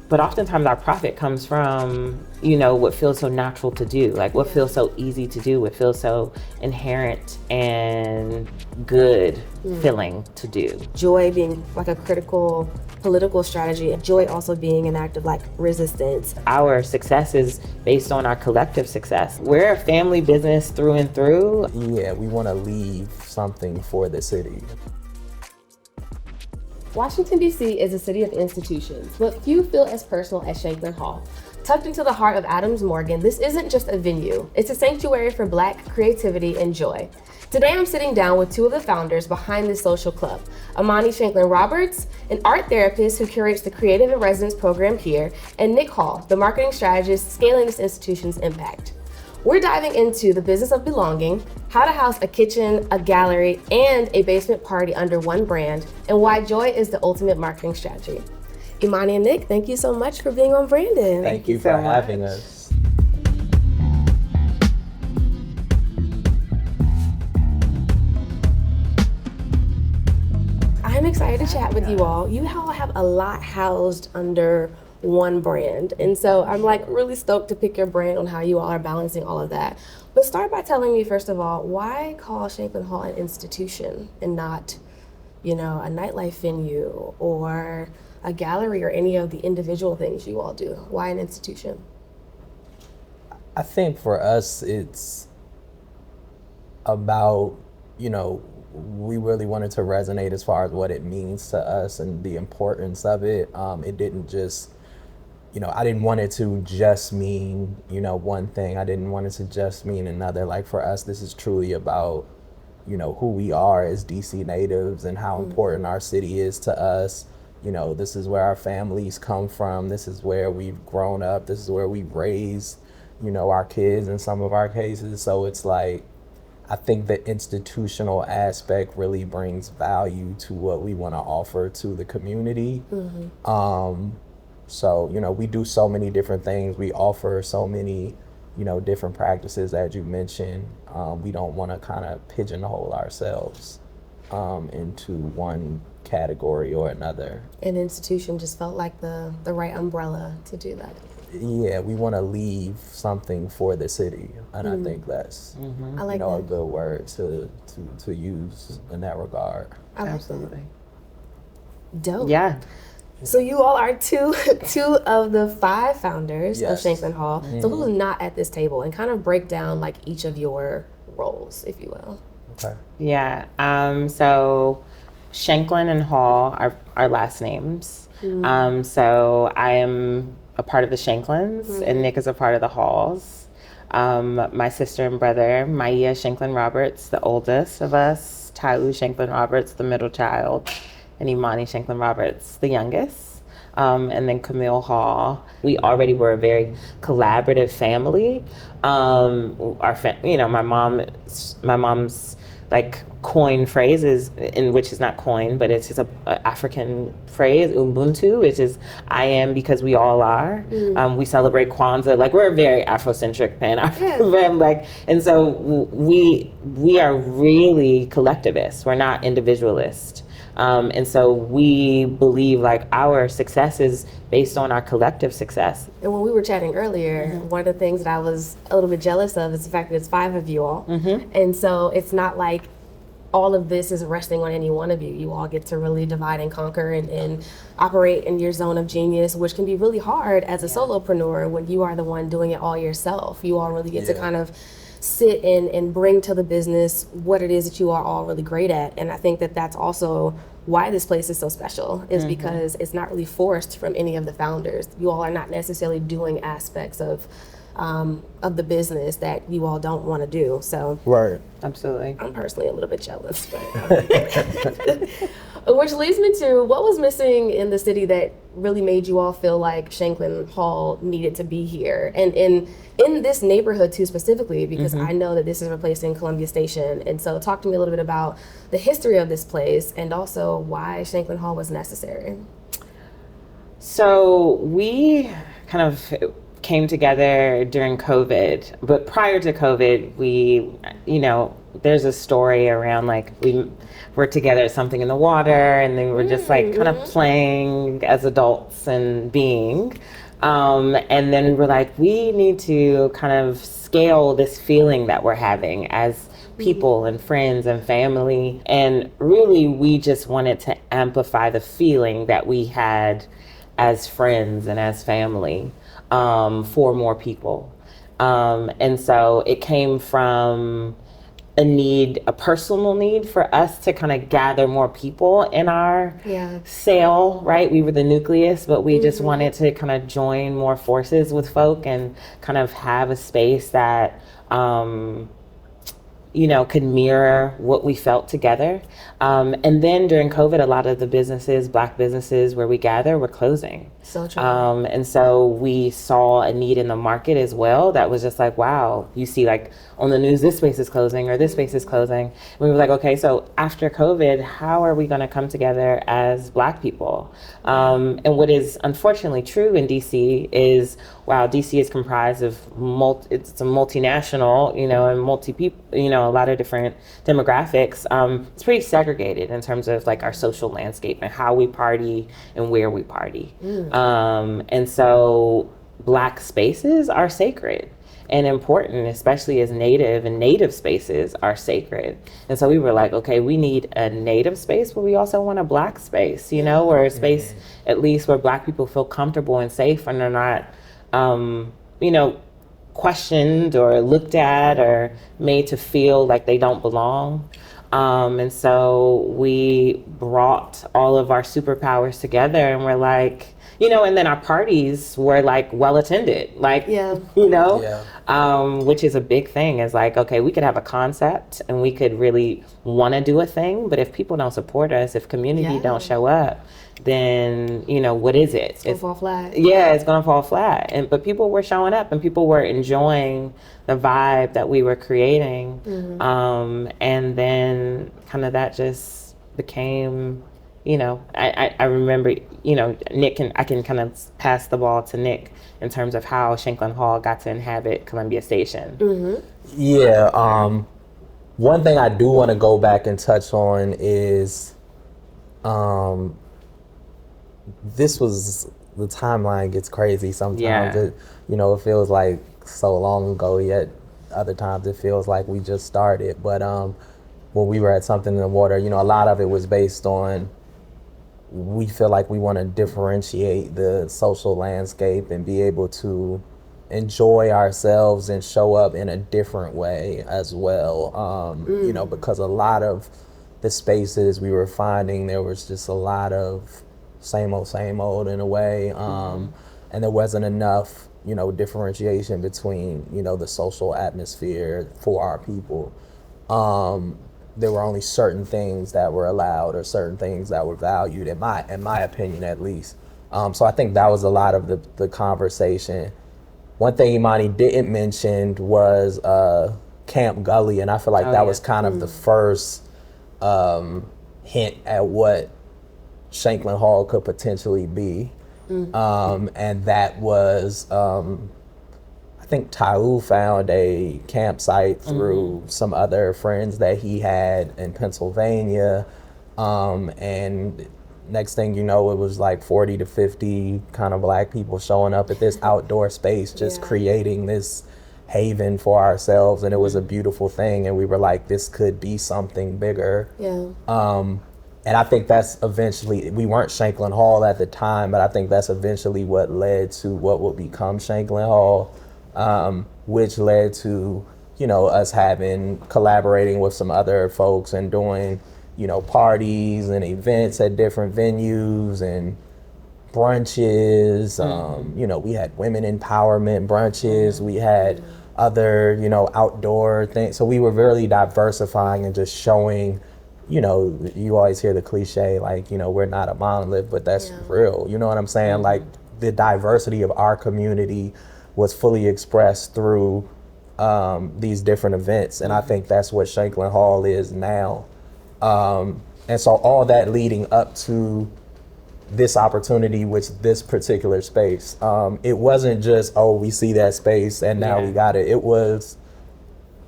But oftentimes our profit comes from, what feels so natural to do, like what feels so easy to do, what feels so inherent and good feeling to do. Joy being like a critical political strategy, joy also being an act of like resistance. Our success is based on our collective success. We're a family business through and through. Yeah, we want to leave something for the city. Washington, D.C. is a city of institutions, but few feel as personal as Shanklin Hall. Tucked into the heart of Adams Morgan, this isn't just a venue. It's a sanctuary for Black creativity and joy. Today, I'm sitting down with two of the founders behind this social club, Imani Shanklin Roberts, an art therapist who curates the Creative in Residence program here, and Nic Hall, the marketing strategist scaling this institution's impact. We're diving into the business of belonging, how to house a kitchen, a gallery, and a basement party under one brand, and why joy is the ultimate marketing strategy. Imani and Nic, thank you so much for being on Brandon. Thank you for having us. I'm excited to chat with you all. You all have a lot housed under one brand. And so I'm like really stoked to pick your brain on how you all are balancing all of that. But start by telling me, first of all, why call Shanklin Hall an institution and not, a nightlife venue or a gallery or any of the individual things you all do? Why an institution? I think for us, it's about, we really wanted to resonate as far as what it means to us and the importance of it. It didn't just, I didn't want it to just mean, one thing. I didn't want it to just mean another. Like for us, this is truly about, who we are as DC natives and how important our city is to us. This is where our families come from. This is where we've grown up. This is where we've raised, our kids in some of our cases. So it's like, I think the institutional aspect really brings value to what we want to offer to the community. So, we do so many different things. We offer so many, different practices, as you mentioned. We don't want to kind of pigeonhole ourselves into one category or another. An institution just felt like the right umbrella to do that. Yeah, we want to leave something for the city, and I think that's I like a good word to use in that regard. Absolutely. Dope. Yeah. So you all are two of the 5 founders of Yes. Shanklin Hall. So who's not at this table, and kind of break down like each of your roles, if you will. Okay. Yeah. So Shanklin and Hall are our last names. So I am a part of the Shanklins, and Nic is a part of the Halls. My sister and brother, Maya Shanklin Roberts, the oldest of us, Tailu Shanklin Roberts, the middle child, and Imani Shanklin Roberts, the youngest. And then Camille Hall. We already were a very collaborative family. My mom's like coined phrases, in which is not coined, but it's just a African phrase, Ubuntu, which is I am because we all are. We celebrate Kwanzaa, like we're a very Afrocentric Pan-African, and so we are really collectivists. We're not individualists. And so we believe like our success is based on our collective success. And when we were chatting earlier, one of the things that I was a little bit jealous of is the fact that it's 5 of you all. And so it's not like all of this is resting on any one of you. You all get to really divide and conquer and operate in your zone of genius, which can be really hard as a solopreneur when you are the one doing it all yourself. You all really get to kind of sit and bring to the business what it is that you are all really great at. And I think that that's also why this place is so special, is because it's not really forced from any of the founders. You all are not necessarily doing aspects of the business that you all don't want to do. So Right. Absolutely. I'm personally a little bit jealous. But which leads me to what was missing in the city that really made you all feel like Shanklin Hall needed to be here, and in this neighborhood too specifically, because I know that this is replacing Columbia Station. And so talk to me a little bit about the history of this place and also why Shanklin Hall was necessary. So we kind of came together during COVID, but prior to COVID, we, there's a story around like we were together at something in the water, and then we were just like kind of playing as adults and being. And then we were like, we need to kind of scale this feeling that we're having as people and friends and family. And really, we just wanted to amplify the feeling that we had as friends and as family for more people. And so it came from a personal need for us to kind of gather more people in our cell, right? We were the nucleus, but we just wanted to kind of join more forces with folk and kind of have a space that, could mirror what we felt together. And then during COVID, a lot of the businesses, Black businesses where we gather, were closing. So true. And so we saw a need in the market as well that was just like, wow, you see like on the news, this space is closing or this space is closing. And we were like, okay, so after COVID, how are we going to come together as Black people? And what is unfortunately true in DC is, wow, DC is comprised of it's a multinational, and multi-people, a lot of different demographics. It's pretty segregated in terms of like our social landscape and how we party and where we party. And so Black spaces are sacred and important, especially as native spaces are sacred. And so we were like, okay, we need a native space, but we also want a Black space, or a space at least where Black people feel comfortable and safe and are not, questioned or looked at or made to feel like they don't belong. And so we brought all of our superpowers together and we're like, and then our parties were like well attended, which is a big thing. Is like, okay, we could have a concept and we could really want to do a thing, but if people don't support us, if community don't show up, then what is it? It's gonna fall flat. Yeah, it's gonna fall flat. But people were showing up and people were enjoying the vibe that we were creating. And then kind of that just became, I remember, Nic, I can kind of pass the ball to Nic in terms of how Shanklin Hall got to inhabit Columbia Station. Yeah. One thing I do want to go back and touch on is, this was, the timeline gets crazy sometimes. Yeah. It feels like so long ago, yet other times it feels like we just started. But when we were at Something in the Water, a lot of it was based on, we feel like we want to differentiate the social landscape and be able to enjoy ourselves and show up in a different way as well. Because a lot of the spaces we were finding, there was just a lot of same old in a way. And there wasn't enough, differentiation between, the social atmosphere for our people. There were only certain things that were allowed or certain things that were valued, in my opinion, at least. So I think that was a lot of the conversation. One thing Imani didn't mention was Camp Gully, and I feel like that was kind of the first hint at what Shanklin Hall could potentially be. And that was, I think Tau found a campsite through some other friends that he had in Pennsylvania. And next thing you know, it was like 40 to 50 kind of Black people showing up at this outdoor space, just creating this haven for ourselves. And it was a beautiful thing. And we were like, this could be something bigger. And I think that's eventually, we weren't Shanklin Hall at the time, but I think that's eventually what led to what would become Shanklin Hall, which led to, us collaborating with some other folks and doing, parties and events at different venues and brunches. We had women empowerment brunches. We had other, outdoor things. So we were really diversifying and just showing, you always hear the cliche, like, we're not a monolith, but that's real. You know what I'm saying? Like, the diversity of our community was fully expressed through these different events. And I think that's what Shanklin Hall is now. And so all that leading up to this opportunity with this particular space, it wasn't just, we see that space and now we got it. It was,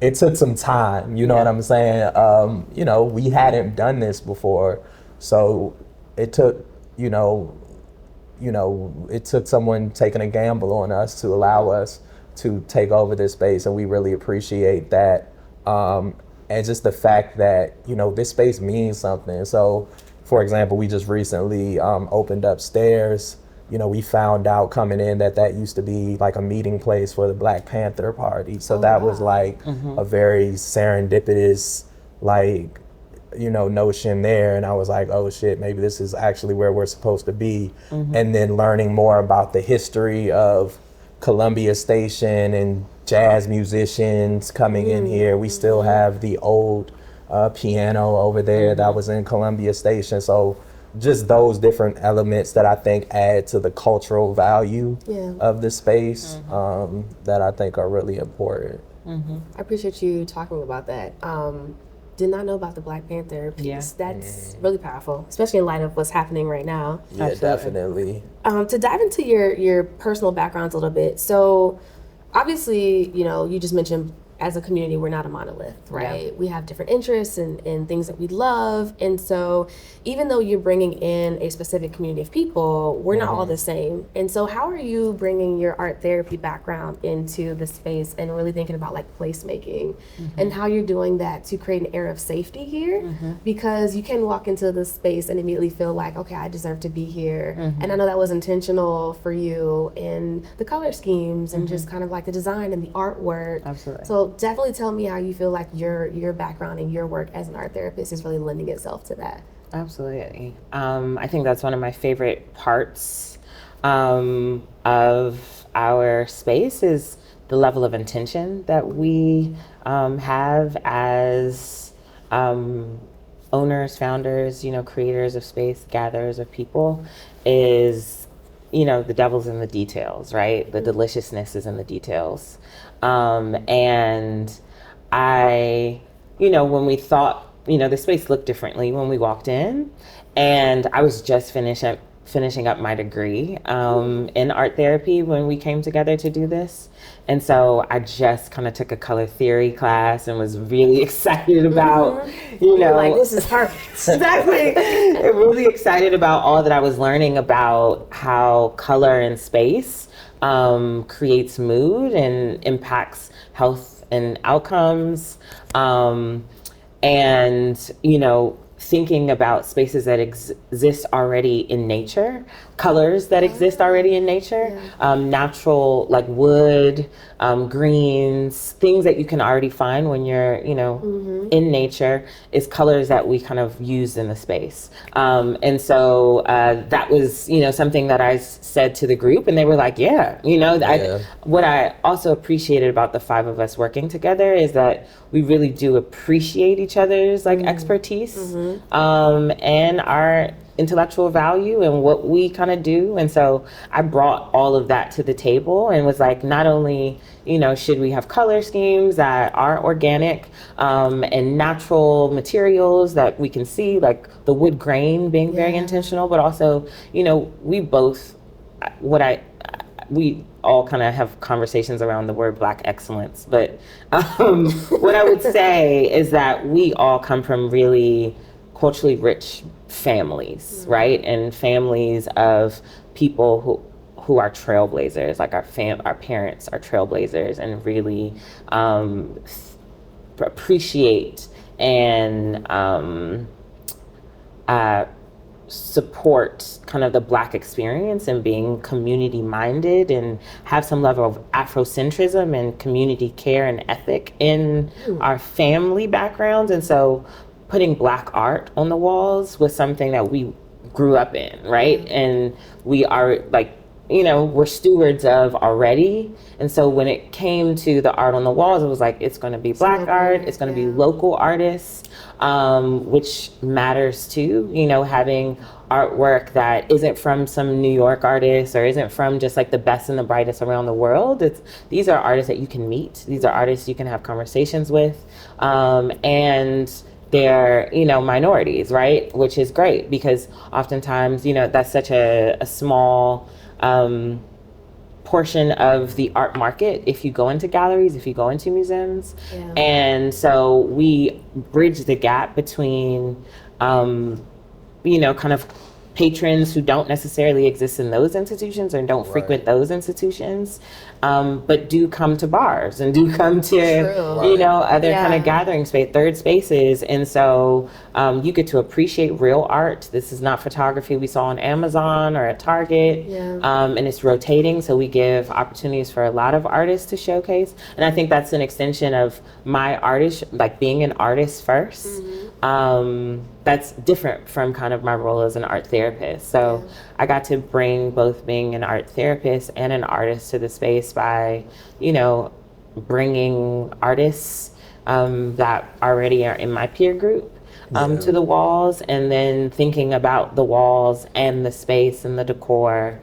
it took some time, you know what I'm saying? You know, we hadn't done this before, so it took, it took someone taking a gamble on us to allow us to take over this space, and we really appreciate that. And just the fact that, this space means something. So, for example, we just recently opened upstairs. We found out coming in that used to be like a meeting place for the Black Panther Party. So that was like a very serendipitous, like, notion there. And I was like, oh shit, maybe this is actually where we're supposed to be. And then learning more about the history of Columbia Station and jazz musicians coming in here. We still have the old piano over there that was in Columbia Station. So just those different elements that I think add to the cultural value of the space that I think are really important. I appreciate you talking about that. Did not know about the Black Panther piece. That's really powerful, especially in light of what's happening right now. Yeah, absolutely. Definitely. To dive into your personal backgrounds a little bit. So obviously, you just mentioned as a community, we're not a monolith, right? Yeah. We have different interests and things that we love. And so even though you're bringing in a specific community of people, we're not all the same. And so how are you bringing your art therapy background into the space and really thinking about like placemaking and how you're doing that to create an air of safety here? Because you can walk into the space and immediately feel like, okay, I deserve to be here. And I know that was intentional for you in the color schemes and just kind of like the design and the artwork. Absolutely. So definitely tell me how you feel like your background and your work as an art therapist is really lending itself to that. Absolutely. I think that's one of my favorite parts of our space is the level of intention that we have as owners, founders, creators of space, gatherers of people is, the devil's in the details, right? The deliciousness is in the details. And I, when we thought, the space looked differently when we walked in, and I was just finishing up my degree in art therapy when we came together to do this. And so I just kind of took a color theory class and was really excited about, like, this is perfect. Exactly. Really excited about all that I was learning about how color in space creates mood and impacts health and outcomes. And, thinking about spaces that exist already in nature, colors that exist already in nature, natural, like wood, greens, things that you can already find when you're, in nature, is colors that we kind of use in the space. And so that was, something that I said to the group, and they were like, what I also appreciated about the five of us working together is that we really do appreciate each other's like expertise and our intellectual value and what we kind of do. And so I brought all of that to the table and was like, not only, should we have color schemes that are organic and natural materials that we can see, like the wood grain being very intentional, but also, we all kind of have conversations around the word Black excellence. But what I would say is that we all come from really culturally rich families, right? And families of people who are trailblazers, like our parents are trailblazers and really appreciate and support kind of the Black experience and being community minded and have some level of Afrocentrism and community care and ethic in our family backgrounds. And so putting Black art on the walls was something that we grew up in, right? And we are like, we're stewards of already. And so when it came to the art on the walls, it was like, it's going to be Black art, it's going to be local artists, which matters too, having artwork that isn't from some New York artists or isn't from just like the best and the brightest around the world. These are artists that you can meet. These are artists you can have conversations with. And they're, minorities, right? Which is great because oftentimes, that's such a small portion of the art market if you go into galleries, if you go into museums. And so we bridge the gap between, kind of patrons who don't necessarily exist in those institutions and don't frequent those institutions, but do come to bars and do come to, other kind of gathering space, third spaces. And so you get to appreciate real art. This is not photography we saw on Amazon or at Target. And it's rotating. So we give opportunities for a lot of artists to showcase. And I think that's an extension of my artist, like being an artist first. That's different from kind of my role as an art therapist. So I got to bring both being an art therapist and an artist to the space by, bringing artists that already are in my peer group to the walls, and then thinking about the walls and the space and the decor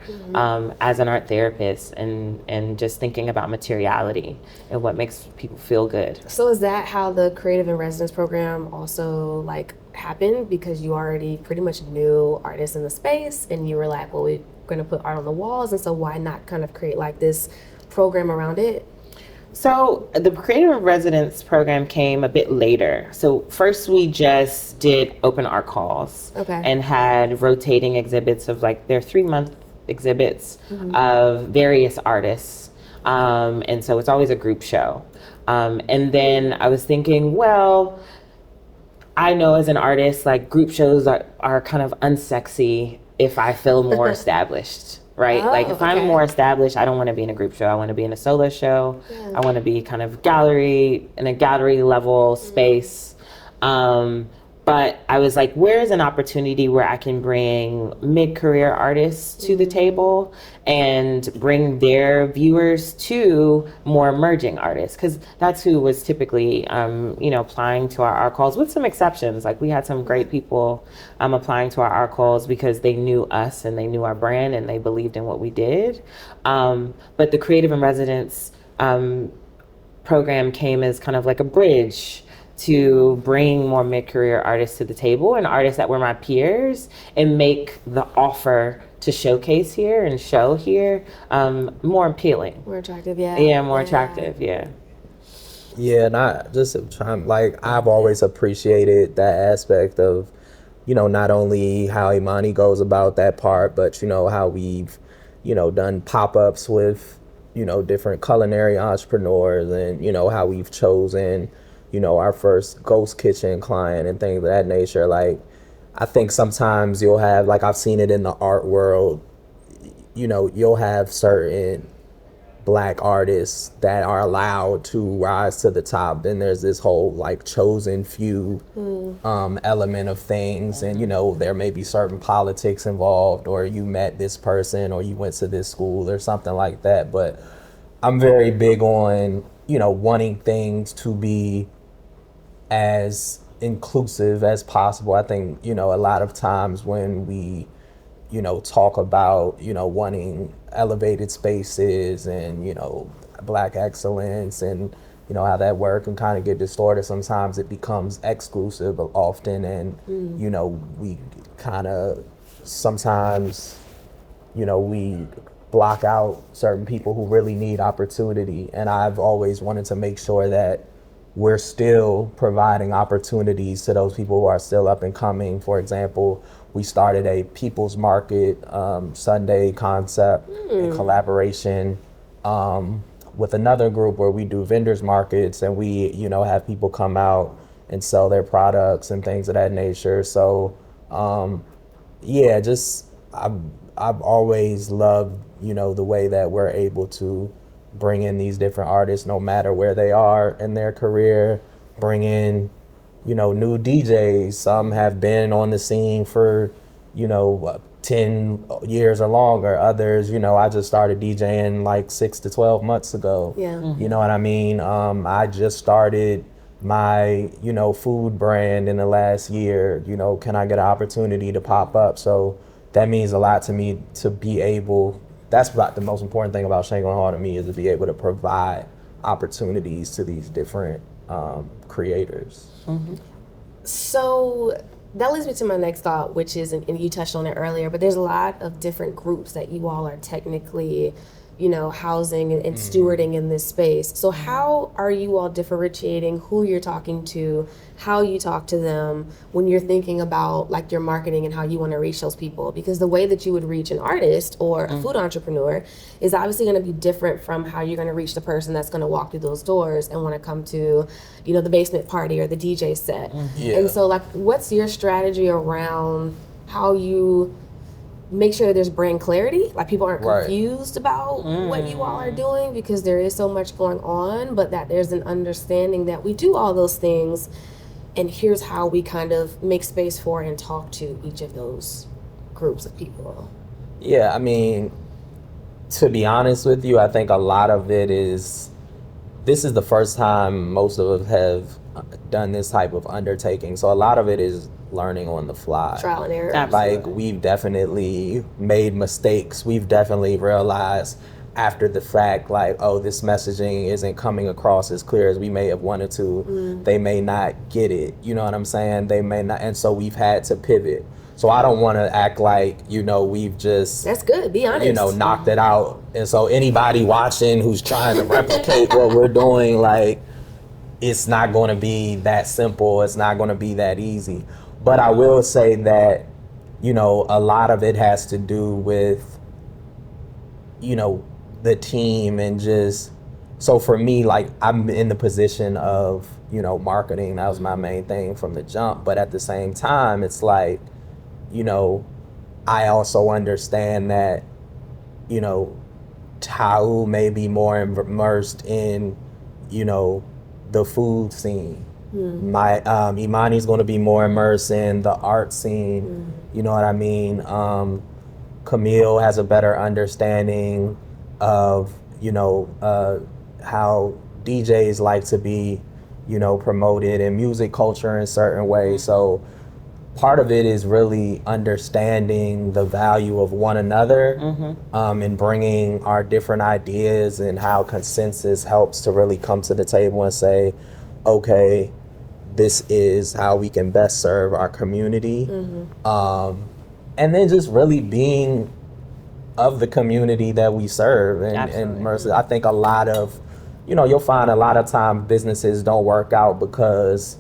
as an art therapist, and just thinking about materiality and what makes people feel good. So is that how the Creative in Residence program also happened, because you already pretty much knew artists in the space and you were like, well, we're going to put art on the walls, and so why not kind of create this program around it? So the Creative in Residence program came a bit later. So first we just did open art calls and had rotating exhibits of they're 3-month exhibits of various artists. And so it's always a group show. And then I was thinking, well, I know as an artist, group shows are kind of unsexy if I feel more established, right? If I'm more established, I don't want to be in a group show. I want to be in a solo show. I want to be kind of in a gallery level space. But I was like, where's an opportunity where I can bring mid-career artists to the table and bring their viewers to more emerging artists? Because that's who was typically, applying to our art calls, with some exceptions. We had some great people applying to our art calls because they knew us and they knew our brand and they believed in what we did. But the Creative in Residence program came as kind of like a bridge to bring more mid-career artists to the table, and artists that were my peers, and make the offer to showcase here and show here more appealing. More attractive, yeah. Yeah, more attractive, yeah. Yeah, and I've always appreciated that aspect of, not only how Imani goes about that part, but, how we've, done pop-ups with, different culinary entrepreneurs, and, how we've chosen our first ghost kitchen client and things of that nature. I think sometimes you'll have, I've seen it in the art world, you'll have certain Black artists that are allowed to rise to the top. Then there's this whole chosen few element of things, and there may be certain politics involved, or you met this person, or you went to this school or something like that. But I'm very big on wanting things to be as inclusive as possible. I think, a lot of times when we, talk about, wanting elevated spaces and, Black excellence and, how that work can kind of get distorted. Sometimes it becomes exclusive often, and, we kind of sometimes, we block out certain people who really need opportunity. And I've always wanted to make sure that we're still providing opportunities to those people who are still up and coming. For example, we started a People's Market Sunday concept in collaboration with another group where we do vendors markets, and we, have people come out and sell their products and things of that nature. So, I've always loved, the way that we're able to bring in these different artists, no matter where they are in their career, bring in, new DJs. Some have been on the scene for, 10 years or longer. Others, I just started DJing 6 to 12 months ago. Yeah. You know what I mean? I just started my, food brand in the last year. Can I get an opportunity to pop up? So that means a lot to me to be able. That's the most important thing about Shanklin Hall to me, is to be able to provide opportunities to these different creators. So that leads me to my next thought, which is, and you touched on it earlier, but there's a lot of different groups that you all are technically housing and stewarding in this space. So how are you all differentiating who you're talking to, how you talk to them when you're thinking about like your marketing and how you want to reach those people? Because the way that you would reach an artist or a food entrepreneur is obviously going to be different from how you're going to reach the person that's going to walk through those doors and want to come to, the basement party or the DJ set. Yeah. And so like, what's your strategy around how you make sure there's brand clarity, like people aren't confused about what you all are doing, because there is so much going on, but that there's an understanding that we do all those things, and here's how we kind of make space for and talk to each of those groups of people? Yeah, I mean, to be honest with you, I think a lot of it is, this is the first time most of us have done this type of undertaking. So a lot of it is learning on the fly. Trial and error. Absolutely. Like, we've definitely made mistakes. We've definitely realized after the fact, like, oh, this messaging isn't coming across as clear as we may have wanted to. They may not get it. You know what I'm saying? They may not. And so we've had to pivot. So I don't want to act like, we've just, That's good. Be honest. knocked it out. And so anybody watching who's trying to replicate what we're doing, like, it's not going to be that simple. It's not going to be that easy. But I will say that, a lot of it has to do with, the team, and just, so for me, like, I'm in the position of, marketing. That was my main thing from the jump. But at the same time, it's like, I also understand that, Tau may be more immersed in, the food scene. My Imani's going to be more immersed in the art scene. You know what I mean? Camille has a better understanding of, how DJs like to be, promoted in music culture in certain ways. So part of it is really understanding the value of one another, and bringing our different ideas, and how consensus helps to really come to the table and say, okay, this is how we can best serve our community. And then just really being of the community that we serve. And Mercer, I think a lot of, you'll find a lot of time businesses don't work out because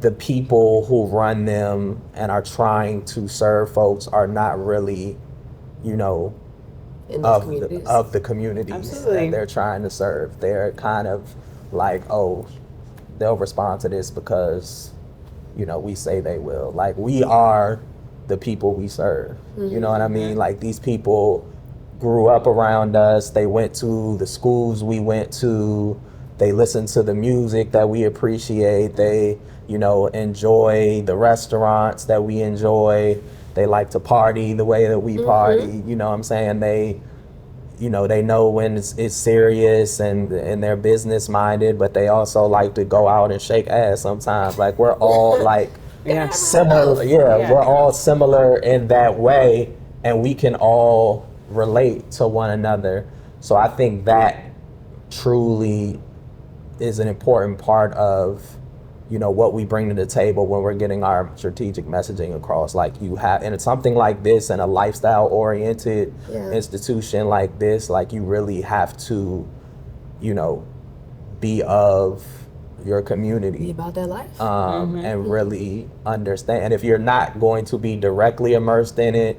the people who run them and are trying to serve folks are not really, of the communities that they're trying to serve. They're kind of like, oh, they'll respond to this because, we say they will. Like, we are the people we serve. You know what I mean? Like, these people grew up around us. They went to the schools we went to. They listen to the music that we appreciate. They, enjoy the restaurants that we enjoy. They like to party the way that we party. You know what I'm saying? They, they know when it's serious and they're business minded, but they also like to go out and shake ass sometimes. Like, we're all like similar. We're all similar in that way, and we can all relate to one another. So I think that truly is an important part of, what we bring to the table when we're getting our strategic messaging across. Like, you have, and it's something like this, and a lifestyle oriented institution like this, like, you really have to, be of your community. Be about that life. And really understand. And if you're not going to be directly immersed in it,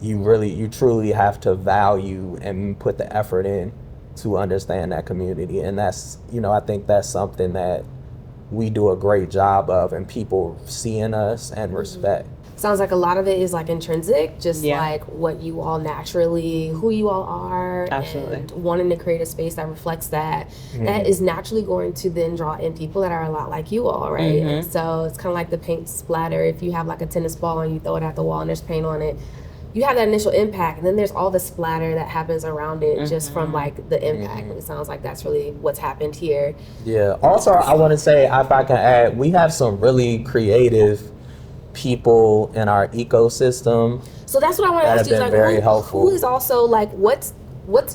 you truly have to value and put the effort in to understand that community. And that's, I think that's something that we do a great job of, and people see in us and respect. Sounds like a lot of it is like intrinsic, just like what you all naturally, who you all are, and wanting to create a space that reflects that. That is naturally going to then draw in people that are a lot like you all, right? And so it's kind of like the paint splatter. If you have like a tennis ball and you throw it at the wall and there's paint on it, you have that initial impact, and then there's all the splatter that happens around it just from like the impact. And it sounds like that's really what's happened here. Yeah. Also, I want to say, if I can add, we have some really creative people in our ecosystem. So that's what I want to ask you. Like, very helpful. Who is also like, what's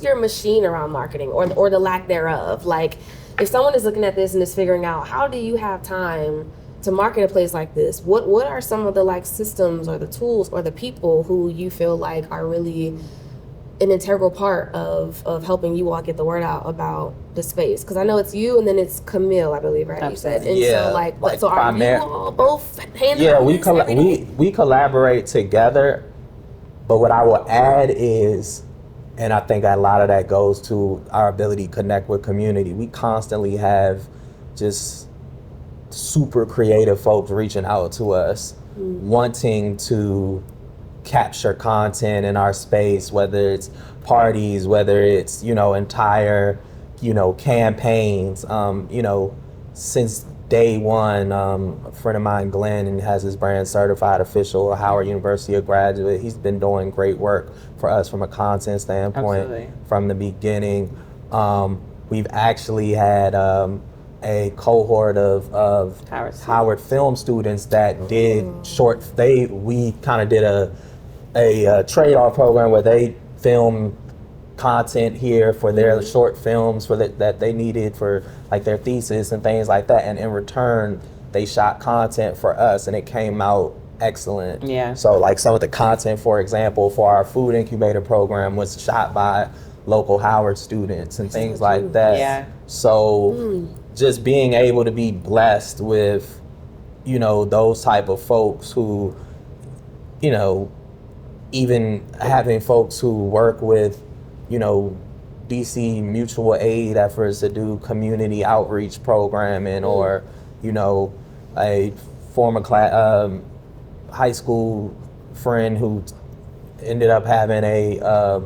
your machine around marketing, or the lack thereof? Like, if someone is looking at this and is figuring out, how do you have time to market a place like this? What are some of the like systems or the tools or the people who you feel like are really an integral part of helping you all get the word out about the space? Because I know it's you and then it's Camille, I believe, right? You said. And Yeah, so like like so are you all both hands Yeah, on we this every day? we collaborate together. But what I will add is, and I think a lot of that goes to our ability to connect with community. We constantly have just super creative folks reaching out to us, wanting to capture content in our space, whether it's parties, whether it's, entire, campaigns. Since day one, a friend of mine, Glenn, and has his brand certified official, a Howard University graduate. He's been doing great work for us from a content standpoint. Absolutely. From the beginning. We've actually had a cohort of Howard film students that did we kind of did a trade-off program where they film content here for their short films that they needed for like their thesis and things like that, and in return they shot content for us and it came out excellent. Yeah. So like some of the content, for example, for our food incubator program was shot by local Howard students and things like that. Yeah. So just being able to be blessed with, those type of folks who, even having folks who work with, DC mutual aid efforts to do community outreach programming, or, a former high school friend who ended up having a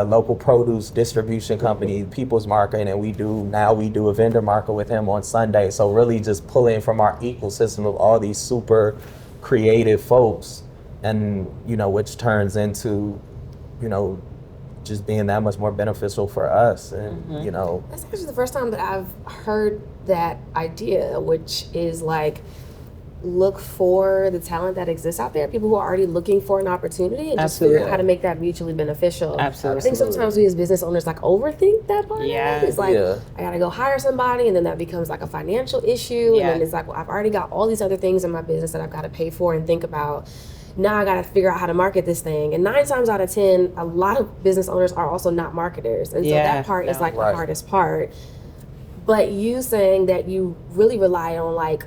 local produce distribution company, People's Market, and we do a vendor market with him on Sunday. So really just pulling from our ecosystem of all these super creative folks, and which turns into just being that much more beneficial for us. And That's actually the first time that I've heard that idea, which is like, look for the talent that exists out there, people who are already looking for an opportunity, and just figure out how to make that mutually beneficial. Absolutely. I think sometimes we as business owners like overthink that part. Yeah. It's like, I gotta go hire somebody, and then that becomes like a financial issue, and then it's like, well, I've already got all these other things in my business that I've got to pay for and think about. Now I got to figure out how to market this thing. And 9 times out of 10, a lot of business owners are also not marketers. And so that part is like the hardest part. But you saying that you really rely on like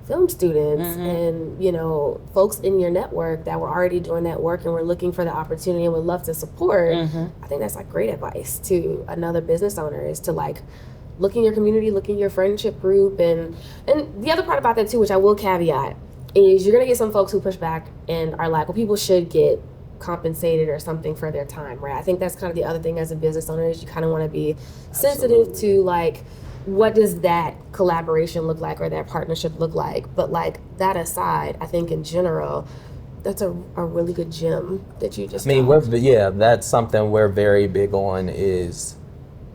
film students and, folks in your network that were already doing that work and were looking for the opportunity and would love to support, I think that's like great advice to another business owner, is to like look in your community, look in your friendship group. And the other part about that too, which I will caveat, is you're going to get some folks who push back and are like, well, people should get compensated or something for their time, right? I think that's kind of the other thing as a business owner, is you kind of want to be sensitive to like, what does that collaboration look like or that partnership look like? But like that aside, I think in general, that's a really good gem that you just that's something we're very big on, is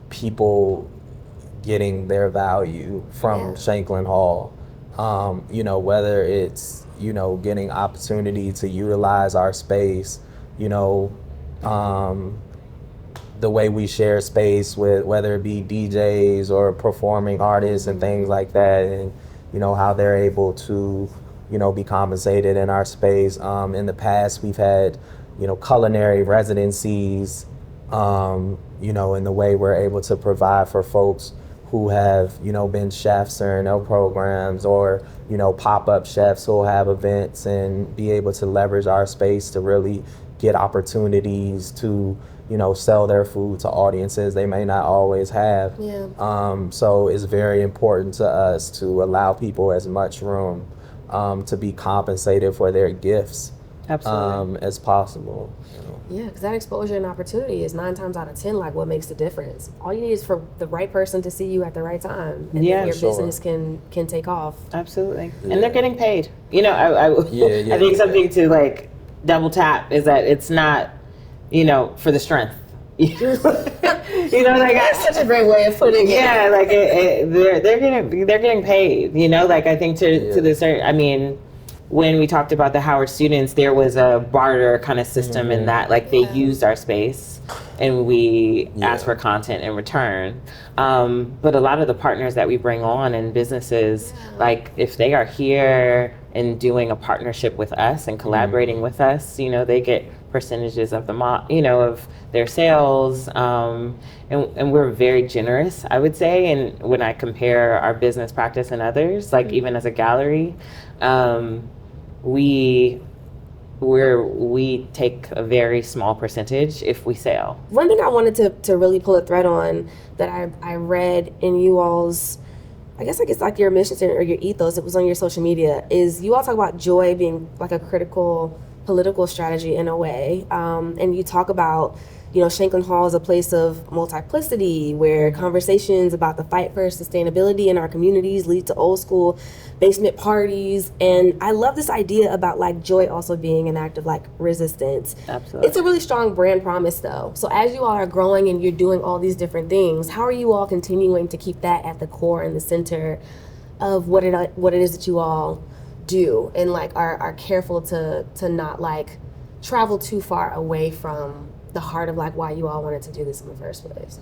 people getting their value from Shanklin Hall. Whether it's, getting opportunity to utilize our space, the way we share space with, whether it be DJs or performing artists and things like that, and, how they're able to, be compensated in our space. In the past, we've had, culinary residencies, in the way we're able to provide for folks who have, been chefs during their programs, or, pop-up chefs who'll have events and be able to leverage our space to really get opportunities to, sell their food to audiences they may not always have. So it's very important to us to allow people as much room to be compensated for their gifts as possible. Yeah, because that exposure and opportunity is 9 times out of 10 like what makes the difference. All you need is for the right person to see you at the right time, and then your business can take off. Absolutely, and they're getting paid. I think something to like double tap is that it's not, for the strength. That's such a great way of putting it. Yeah, like they're getting paid. Like I think to the certain. I mean, when we talked about the Howard students, there was a barter kind of system in that, like they used our space and we asked for content in return. But a lot of the partners that we bring on in businesses, like if they are here and doing a partnership with us and collaborating with us, they get percentages of of their sales, and we're very generous, I would say. And when I compare our business practice and others, like even as a gallery, we take a very small percentage if we sell. One thing I wanted to really pull a thread on that I read in you all's, I guess like your mission statement or your ethos, it was on your social media, is you all talk about joy being like a critical political strategy in a way. And you talk about, Shanklin Hall is a place of multiplicity where conversations about the fight for sustainability in our communities lead to old school basement parties. And I love this idea about like joy also being an act of like resistance. Absolutely. It's a really strong brand promise though. So as you all are growing and you're doing all these different things, how are you all continuing to keep that at the core and the center of what it is that you all do, and like are careful to not like travel too far away from the heart of like why you all wanted to do this in the first place?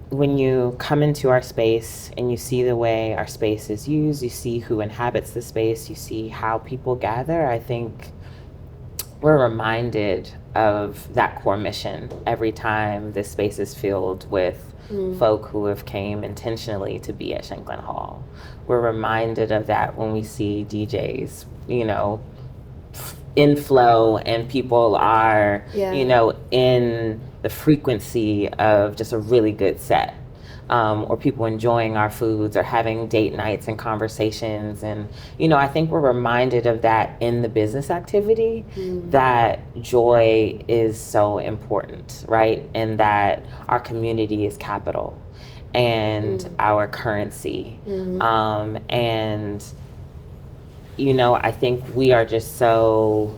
When you come into our space and you see the way our space is used, you see who inhabits the space, you see how people gather, I think we're reminded of that core mission every time this space is filled with folk who have came intentionally to be at Shanklin Hall. We're reminded of that when we see DJs, in flow and people are, in the frequency of just a really good set. Or people enjoying our foods or having date nights and conversations. And, I think we're reminded of that in the business activity, that joy is so important, right? And that our community is capital and our currency. And, I think we are just so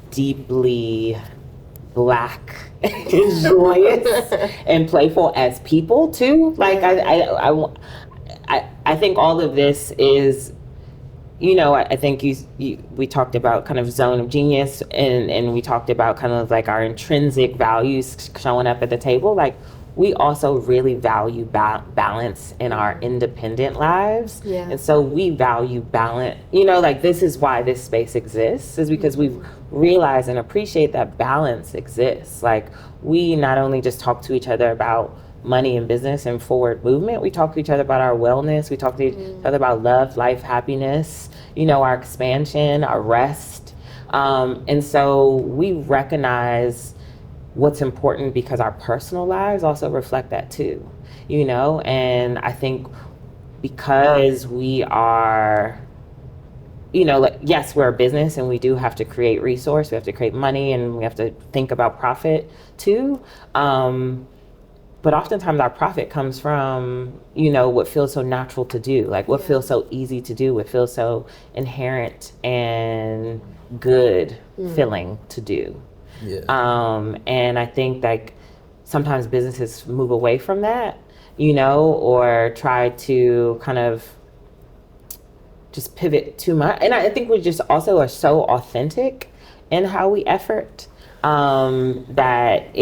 deeply Black and joyous and playful as people too. Like I think all of this is, I think we talked about kind of zone of genius, and we talked about kind of like our intrinsic values showing up at the table. Like we also really value balance in our independent lives. Yeah. And so we value balance, like this is why this space exists, is because we've realized and appreciate that balance exists. Like we not only just talk to each other about money and business and forward movement, we talk to each other about our wellness, we talk to each other about love, life, happiness, our expansion, our rest. And so we recognize what's important because our personal lives also reflect that too, and I think because we are, yes, we're a business and we do have to create resource, we have to create money, and we have to think about profit too. But oftentimes our profit comes from, what feels so natural to do, like what feels so easy to do, what feels so inherent and good feeling to do. Yeah. And I think like sometimes businesses move away from that, or try to kind of just pivot too much. And I think we just also are so authentic in how we effort, that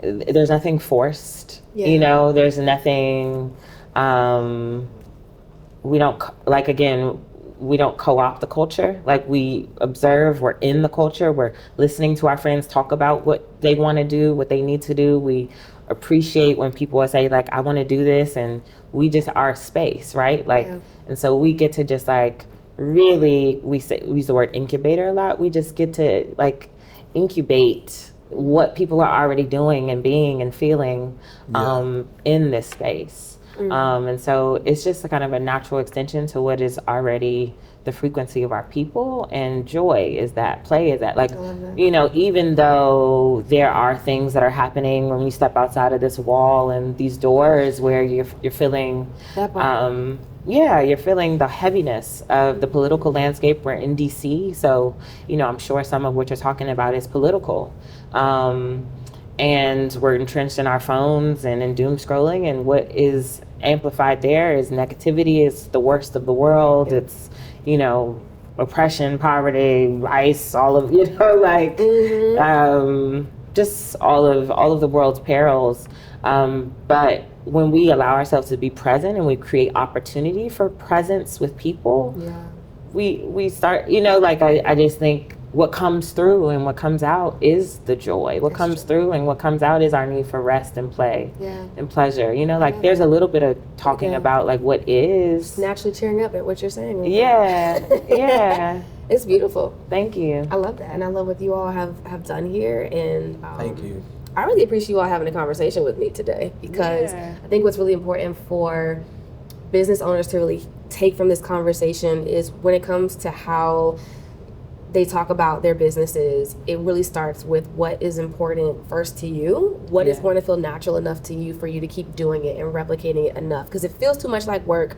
there's nothing forced, there's nothing, we don't co-opt the culture. Like we observe, we're in the culture, we're listening to our friends talk about what they want to do, what they need to do. We appreciate when people say like, I want to do this, and we just are space, right? Like, and so we get to just like really, we use the word incubator a lot. We just get to like incubate what people are already doing and being and feeling in this space. And so it's just a kind of a natural extension to what is already the frequency of our people, and joy is that, play is that. Like, even though there are things that are happening when you step outside of this wall and these doors where you're feeling, you're feeling the heaviness of the political landscape. We're in DC, so, I'm sure some of what you're talking about is political. And we're entrenched in our phones and in doom scrolling, and what is amplified there is negativity, is the worst of the world. It's, oppression, poverty, vice, all of, just all of the world's perils. But when we allow ourselves to be present and we create opportunity for presence with people, we start, I just think what comes through and what comes out is the joy. What comes through and what comes out is our need for rest and play and pleasure. You know, like there's a little bit of talking about like what is. Naturally cheering up at what you're saying. Yeah. It's beautiful. Thank you. I love that. And I love what you all have done here. And Thank you. I really appreciate you all having a conversation with me today, because I think what's really important for business owners to really take from this conversation is when it comes to how they talk about their businesses, it really starts with what is important first to you, what is going to feel natural enough to you for you to keep doing it and replicating it enough. Because it feels too much like work,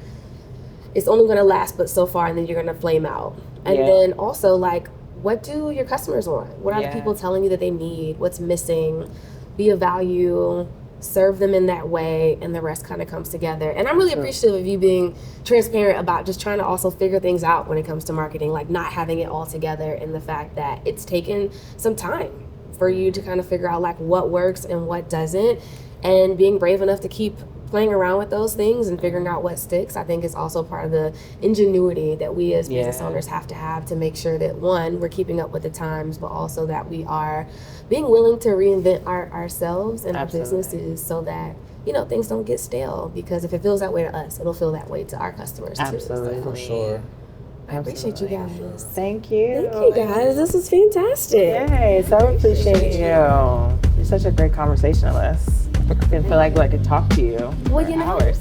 it's only going to last but so far, and then you're going to flame out. And then also, like, what do your customers want? What are the people telling you that they need? What's missing? Be of value, serve them in that way, and the rest kind of comes together. And I'm really appreciative of you being transparent about just trying to also figure things out when it comes to marketing, like not having it all together, and the fact that it's taken some time for you to kind of figure out like what works and what doesn't, and being brave enough to keep playing around with those things and figuring out what sticks. I think is also part of the ingenuity that we as business owners have to make sure that, one, we're keeping up with the times, but also that we are being willing to reinvent ourselves and our businesses, so that, you know, things don't get stale. Because if it feels that way to us, it'll feel that way to our customers too. Absolutely. For sure. I appreciate you guys. Thank you. Thank you guys. This was fantastic. Yay, so appreciate you. You're such a great conversationalist. I didn't feel like I could talk to you for hours.